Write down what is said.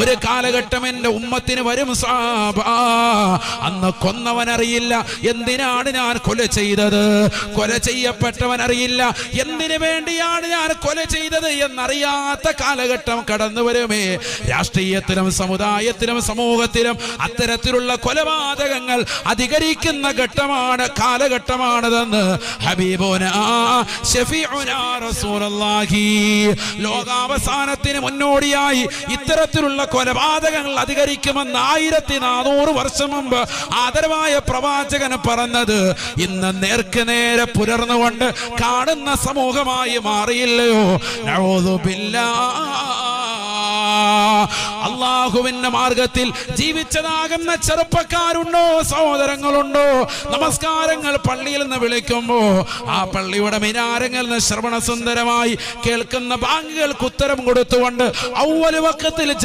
ഒരു കാലഘട്ടം എന്റെ ഉമ്മത്തിന് വരും സഹാബ, അന്ന് കൊന്നവനറിയില്ല എന്തിനാണ് ഞാൻ കൊല ചെയ്തത്, കൊല ചെയ്യപ്പെട്ടവൻ അറിയില്ല എന്തിനു വേണ്ടിയാണ് ഞാൻ കൊല ചെയ്തത് എന്നറിയാത്ത കാലഘട്ടം കടന്നു വരുമേ. രാഷ്ട്രീയത്തിലും സമുദായത്തിലും സമൂഹത്തിലും അത്തരത്തിലുള്ള കൊലപാതകങ്ങൾ അധികരിക്കുന്ന കാലഘട്ടമാണതെന്ന് ഹബീബുനാ ശഫീഉനാ റസൂലുള്ളാഹി. ലോകാവസാനത്തിന് മുന്നോടിയായി ഇത്തരത്തിലുള്ള കൊലപാതകങ്ങൾ അധികരിക്കുമെന്ന് 1400 വർഷം മുമ്പ് ആദരവായ പ്രവാചകൻ പറഞ്ഞത് ഇന്ന് നേർക്ക് നേരെ പുലർന്നുകൊണ്ട് കാണുന്ന സമൂഹമായി മാറിയില്ലയോ? നഊദു ബില്ലാഹ്. അല്ലാഹുവിന്റെ മാർഗത്തിൽ ജീവിച്ചതാകുന്ന ചെറുപ്പക്കാരുണ്ടോ, സഹോദരങ്ങളുണ്ടോ? നമസ്കാരങ്ങൾ പള്ളിയിൽ നിന്ന് വിളിക്കുമ്പോ ആ പള്ളിയുടെ മിനാരങ്ങളിൽ നിന്ന് ശ്രവണസുന്ദരമായി കേൾക്കുന്ന ബാങ്കുകൾക്ക് ഉത്തരം കൊടുത്തുകൊണ്ട് അവ്വൽ വഖത്തിൽ